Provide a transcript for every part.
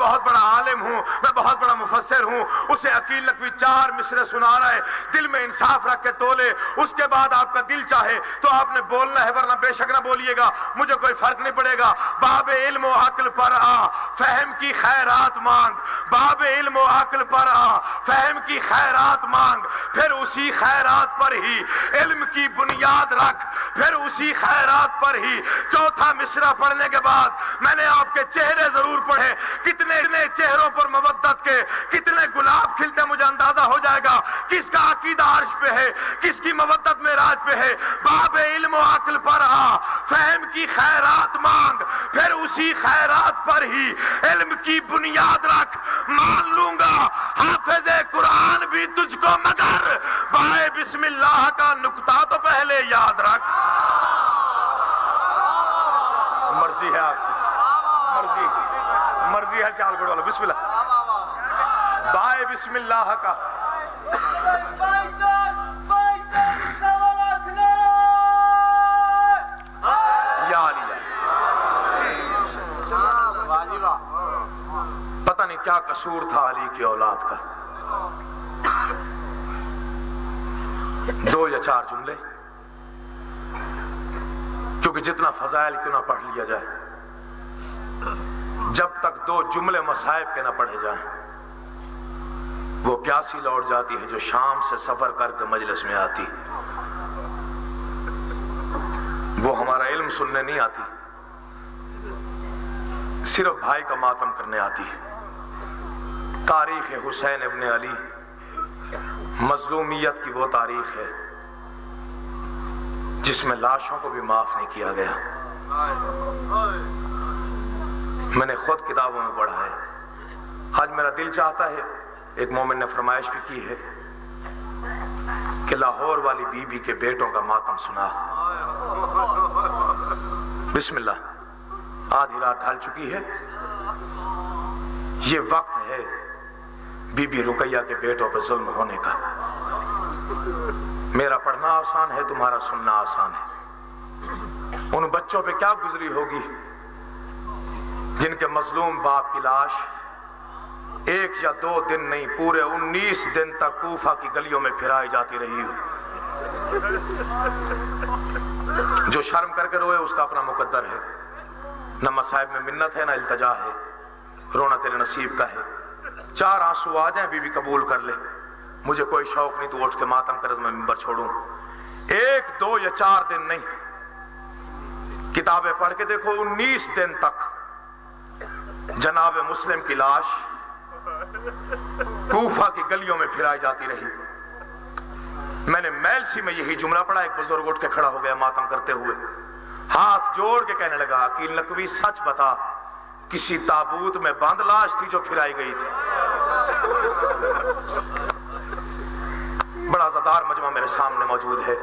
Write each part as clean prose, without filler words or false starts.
بہت بڑا عالم ہوں، میں بہت بڑا مفسر ہوں. اسے عقیل نقوی 4 مصرے سنا رہا ہے. دل میں انصاف رکھ کے تولے. اس کے بعد آپ کا دل چاہے تو آپ نے بولنا ہے، ورنہ بے شک نہ بولیے گا، مجھے کوئی فرق نہیں پڑے گا. باب علم و عقل پر آ، فہم کی خیرات مانگ. باب علم و عقل پر آ، فہم کی خیرات مانگ. پھر اسی خیرات پر ہی علم کی بنیاد رکھ. پھر اسی خیرات پر ہی. چوتھا مصرع پڑھنے کے بعد میں نے آپ کے چہرے ضرور پڑھے. کتنے چہروں پر مودت کے کتنے گلاب کھلتے مجھے اندازہ ہو جائے گا کس کا عقیدہ عرش پہ ہے، کس کی مودت معراج پہ ہے. باب علم و عقل پر آ، فہم کی خیرات مانگ. پھر اسی خیرات پر ہی علم کی بنیاد رکھ. مان لوں گا حافظ قرآن بھی تجھ کو، مگر بائے بسم اللہ کا نکتہ تو پہلے یاد رکھ. مرضی ہے آپ کی، مرضی ہے سیال گڑھ والا. بسم اللہ، بائے بسم اللہ کا. یا علی، پتہ نہیں کیا قصور تھا علی کی اولاد کا. 2 یا 4 جملے، کیونکہ جتنا فضائل کیوں نہ پڑھ لیا جائے، جب تک 2 جملے مصائب کے نہ پڑھے جائیں وہ پیاسی لوٹ جاتی ہے جو شام سے سفر کر کے مجلس میں آتی. وہ ہمارا علم سننے نہیں آتی، صرف بھائی کا ماتم کرنے آتی ہے. تاریخ حسین ابن علی مظلومیت کی وہ تاریخ ہے جس میں لاشوں کو بھی معاف نہیں کیا گیا. میں نے خود کتابوں میں پڑھا ہے. آج میرا دل چاہتا ہے، ایک مومن نے فرمائش بھی کی ہے کہ لاہور والی بی بی کے بیٹوں کا ماتم سنا. بسم اللہ، آدھی رات ڈھل چکی ہے. یہ وقت ہے بی بی رقیہ کے بیٹوں پہ ظلم ہونے کا. میرا پڑھنا آسان ہے، تمہارا سننا آسان ہے. ان بچوں پہ کیا گزری ہوگی جن کے مظلوم باپ کی لاش 1 یا 2 دن نہیں، پورے 19 دن تک کوفہ کی گلیوں میں پھرائی جاتی رہی ہو. جو شرم کر کے روئے اس کا اپنا مقدر ہے. نہ مصائب میں منت ہے، نہ التجا ہے. رونا تیرے نصیب کا ہے. 4 آنسو آ جائیں، بی بی قبول کر لے. مجھے کوئی شوق نہیں تو اٹھ کے ماتم کرے تو میں منبر چھوڑوں. 1 2 یا 4 دن نہیں، کتابیں پڑھ کے دیکھو 19 دن تک جناب مسلم کی لاش کوفہ کی گلیوں میں پھرائی جاتی رہی. میں نے میلسی میں یہی جملہ پڑھا. ایک بزرگ اٹھ کے کھڑا ہو گیا ماتم کرتے ہوئے، ہاتھ جوڑ کے کہنے لگا، عقیل نقوی سچ بتا، کسی تابوت میں بند لاش تھی جو پھرائی گئی تھی؟ بڑا زدار مجمع میرے سامنے موجود ہے.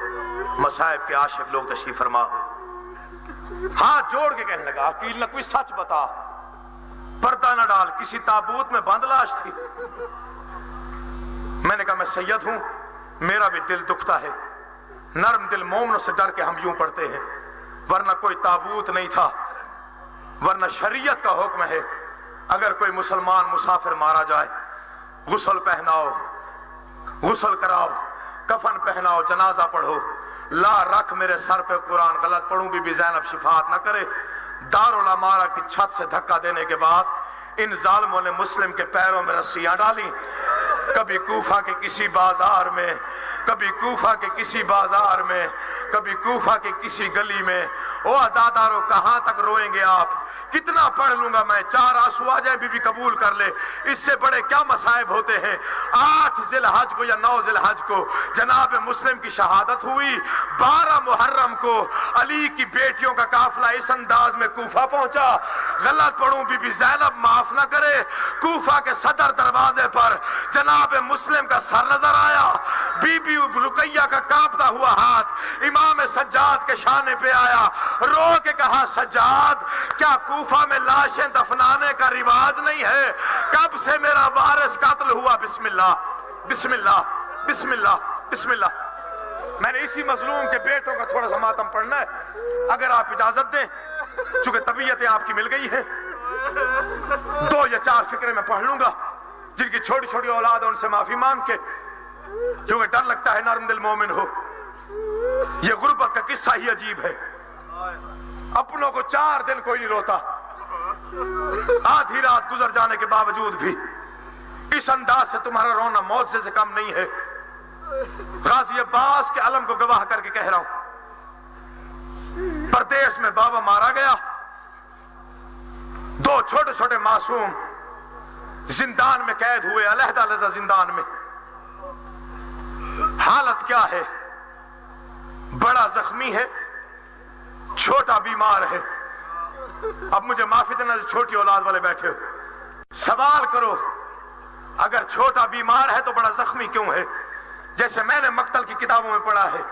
مصائب کے عاشق لوگ تشریف فرما ہو. ہاتھ جوڑ کے کہنے لگا، عقیل نقوی سچ بتا، پردہ نہ ڈال، کسی تابوت میں بند لاش تھی؟ میں نے کہا میں سید ہوں، میرا بھی دل دکھتا ہے. نرم دل مومنوں سے ڈر کے ہم یوں پڑھتے ہیں، ورنہ کوئی تابوت نہیں تھا، ورنہ شریعت کا حکم ہے اگر کوئی مسلمان مسافر مارا جائے غسل پہناؤ، غسل کراؤ، کفن پہناؤ، جنازہ پڑھو. لا رکھ میرے سر پہ قرآن، غلط پڑھوں بی بی زینب شفاعت نہ کرے. دارالامارہ کی چھت سے دھکا دینے کے بعد ان ظالموں نے مسلم کے پیروں میں رسیاں ڈالی. کبھی کوفہ کے کسی بازار میں، کبھی کوفہ کے کسی بازار میں، کبھی کوفہ کے کسی گلی میں. او عزادارو کہاں تک روئیں گے آپ؟ کتنا پڑھ لوں گا میں؟ 4 آنسو آ جائیں، بی بی قبول کر لے. اس سے بڑے کیا مصائب ہوتے ہیں؟ 8 ذی الحج کو یا 9 ذی الحج کو جناب مسلم کی شہادت ہوئی. 12 محرم کو علی کی بیٹیوں کا قافلہ اس انداز میں کوفہ پہنچا. غلط پڑھوں بی بی زینب معاف نہ کرے. کوفہ کے صدر دروازے پر جناب مسلم کا سر نظر آیا. بی بی رقیہ کا کانپتا ہوا ہاتھ امام سجاد کے شانے پہ آیا. رو کے کہا، سجاد کیا کوفہ میں لاشیں دفنانے کا رواج نہیں ہے؟ کب سے میرا وارث قتل ہوا؟ بسم اللہ، بسم اللہ، بسم اللہ، بسم اللہ. میں نے اسی مظلوم کے بیٹوں کا تھوڑا سا ماتم پڑھنا ہے، اگر آپ اجازت دیں، چونکہ طبیعتیں آپ کی مل گئی ہیں. 2 या 4 फिक्रे में पढ़ लूंगा जिनकी छोटी छोटी औलाद है उनसे माफी मांग के, क्योंकि डर लगता है नरम दिल मोमिन हो। ये गुर्बत का किस्सा ही अजीब है। अपनों को 4 दिन कोई नहीं रोता, आधी रात गुजर जाने के बावजूद भी इस अंदाज से तुम्हारा रोना मौत से कम नहीं है। गाजी अब्बास के अलम को गवाह करके कह रहा हूं, प्रदेश में बाबा मारा गया, 2 छोटे छोटे मासूम जिंदान में कैद हुए, अलग-अलग जिंदान में। हालत क्या है? बड़ा जख्मी है, छोटा बीमार है। अब मुझे माफी देना जो छोटी औलाद वाले बैठे हो, सवाल करो अगर छोटा बीमार है तो बड़ा जख्मी क्यों है? जैसे मैंने मक्तल की किताबों में पढ़ा है,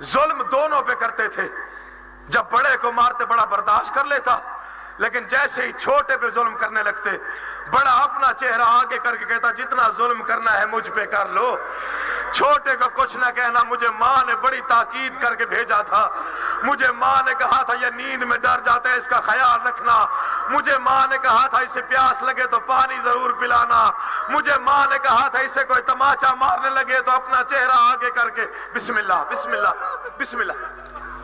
जुल्म दोनों पे करते थे। जब बड़े को मारते बड़ा बर्दाश्त कर लेता, लेकिन जैसे ही छोटे पे जुल्म करने लगते, बड़ा अपना चेहरा आगे करके कहता जितना जुल्म करना है मुझ पे कर लो। छोटे को कुछ ना कहना। मुझे माँ ने बड़ी ताकीद करके भेजा था, मुझे माँ ने कहा था ये नींद में डर जाता है, इसका ख्याल रखना। मुझे माँ ने कहा था इसे प्यास लगे तो पानी जरूर पिलाना। मुझे माँ ने कहा था इसे कोई तमाचा मारने लगे तो अपना चेहरा आगे करके बिस्मिल्लाह बिस्मिल्लाह बिस्मिल्लाह।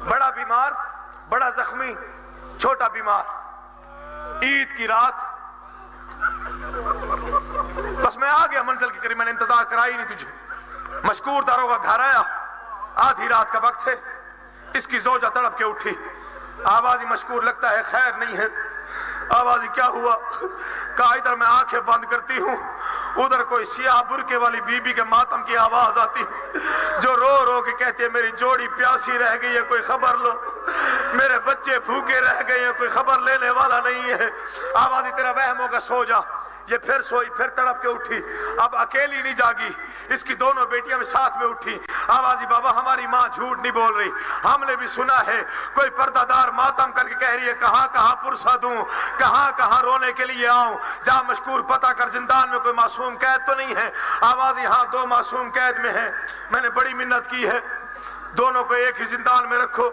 बड़ा बीमार, बड़ा जख्मी, छोटा बीमार। ईद की रात बस मैं आ गया मंजिल के करीब, मैंने इंतजार करा ही नहीं तुझे। मशकूर दारोगा घर आया, आधी रात का वक्त है। इसकी जोजा तड़प के उठी, आवाज मशकूर लगता है खैर नहीं है। आवाज क्या हुआ? कहा इधर मैं आंखें बंद करती हूँ, उधर कोई सियाह बुरके वाली बीबी के मातम की आवाज आती जो रो रो के कहती है मेरी जोड़ी प्यासी रह गई है, कोई खबर लो। मेरे बच्चे भूखे रह गए हैं, कोई खबर लेने वाला नहीं है। आवाज तेरा वहम होगा, सो जा। ये फिर सोई, फिर तड़प के उठी। अब अकेली नहीं जागी, इसकी दोनों बेटियां भी साथ में उठी। आवाजी बाबा हमारी माँ झूठ नहीं बोल रही, हमने भी सुना है कोई पर्दादार मातम करके कह रही है कहां कहां पुरसा दूं, कहां कहां रोने के लिए आऊं। जा मशकूर पता कर जिंदान में कोई मासूम कैद तो नहीं है। आवाजी हाँ 2 मासूम कैद में है, मैंने बड़ी मिन्नत की है दोनों को एक ही जिंदान में रखो,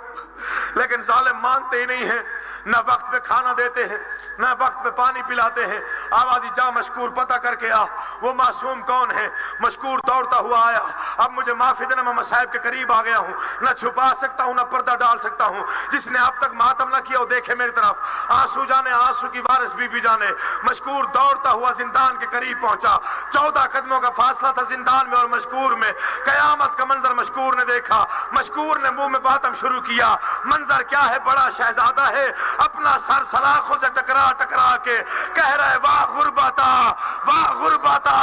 लेकिन जालिम मानते ही नहीं है। न वक्त पे खाना देते हैं, न वक्त पे पानी पिलाते हैं। आवाजी जा मशकूर पता करके आ वो मासूम कौन है। मशकूर दौड़ता हुआ आया। अब मुझे माफी देना, मैं मसाइब के करीब आ गया हूँ, न छुपा सकता हूँ न पर्दा डाल सकता हूँ। जिसने अब तक मातम न किया वो देखे मेरी तरफ। आंसू जाने आंसू की बारिश बीबी जाने। मशकूर दौड़ता हुआ जिंदान के करीब पहुंचा। 14 कदमों का फासला था जिंदान में और मशकूर में। कयामत का मंजर मशकूर ने देखा। मशकूर ने मुंह में बातम शुरू किया। मंजर क्या है? बड़ा शहजादा है, अपना सर सलाखों से टकरा टकरा के कह रहा है वाह गुरबाता, वाह गुरबाता।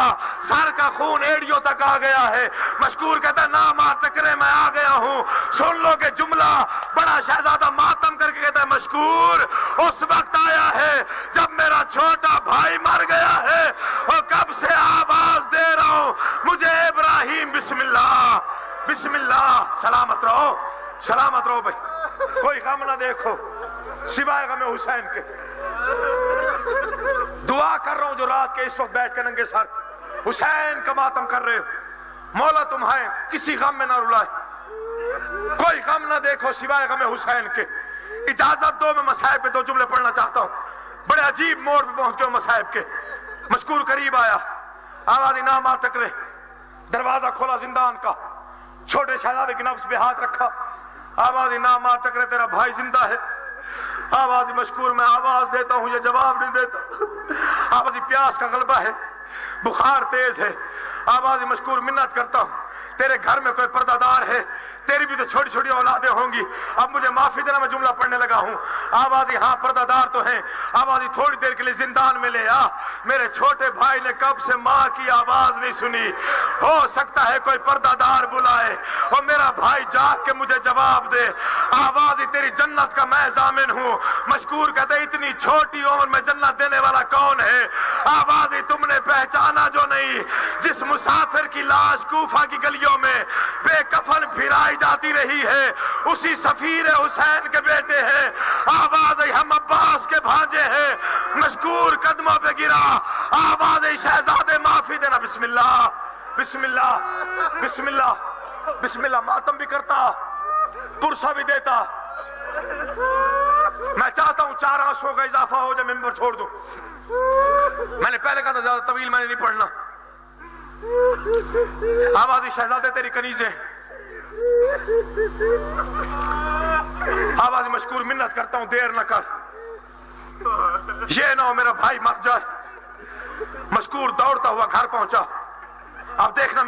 सर का खून एड़ियों तक आ गया है। मशकूर कहता है ना मां टकरे मैं आ गया हूं। सुन लो के जुमला। बड़ा शहजादा मातम करके कहता है मशकूर उस वक्त आया है जब मेरा छोटा भाई मर गया है और कब से आवाज दे रहा हूं मुझे इब्राहिम बिस्मिल्लाह बिस्मिल्लाह। सलामत रहो भाई, कोई गम ना देखो सिवाय गम हुसैन के। दुआ कर रहा हूं जो रात के इस वक्त बैठ के नंगे सर हुसैन का मातम कर रहे हो, मौला तुम्हारे किसी गम में ना रुलाए, कोई गम ना देखो सिवाय गम हुसैन के। इजाजत दो, मैं मसाइब पे 2 जुमले पढ़ना चाहता हूं। बड़े अजीब मोड़ पे पहुंच गए मसाइब के। मशकूर करीब आया, आवाज ना मार टकरे। दरवाजा खोला जिंदान का, छोटे शहजादे की नब्ज पे हाथ रखा। आवाज ना मार टकरे, तेरा भाई जिंदा है। आवाज मशकूर मैं आवाज देता हूं, ये जवाब नहीं देता। आवाज प्यास का गलबा है, बुखार तेज है। आवाज मशकूर मिन्नत करता हूं, तेरे घर में कोई पर्दादार है, तेरी भी तो छोटी छोटी औलादें होंगी। अब मुझे माफी देना, मैं जुमला पढ़ने लगा हूं। आवाजी हाँ पर्दादार तो हैं। आवाजी थोड़ी देर के लिए जिंदान में ले आ, मेरे छोटे भाई ने कब से माँ की आवाज नहीं सुनी, हो सकता है कोई पर्दादार बुलाए और मेरा भाई जाग के मुझे जवाब दे। आवाजी तेरी जन्नत का मैं जामिन हूं। मशकूर कहते इतनी छोटी उम्र में जन्नत देने वाला कौन है? आवाजी तुमने पहचाना जो नहीं, जिस मुसाफिर की लाश कूफा की गलियों में बेकफन फिराई जाती रही है, उसी सफीर हुसैन के बेटे हैं। आवाज हम अब्बास के भांजे हैं। मशकूर कदमों पे गिरा। आवाज शहजादे माफी देना। बिस्मिल्लाह बिस्मिल्लाह बिस्मिल्लाह बिस्मिल्लाह। मातम भी करता, पुरसा भी देता। میں چاہتا ہوں 4 آنسوؤں کا اضافہ ہو جائے ممبر چھوڑ دوں. میں نے پہلے کہا تھا زیادہ طویل میں نے نہیں پڑھنا. آبادی شہزادے تیری کنیزیں آبادی مشکور منت کرتا ہوں دیر نہ کر. یہ نہ ہو میرا بھائی مر جائے. مشکور دوڑتا ہوا گھر پہنچا. اب دیکھنا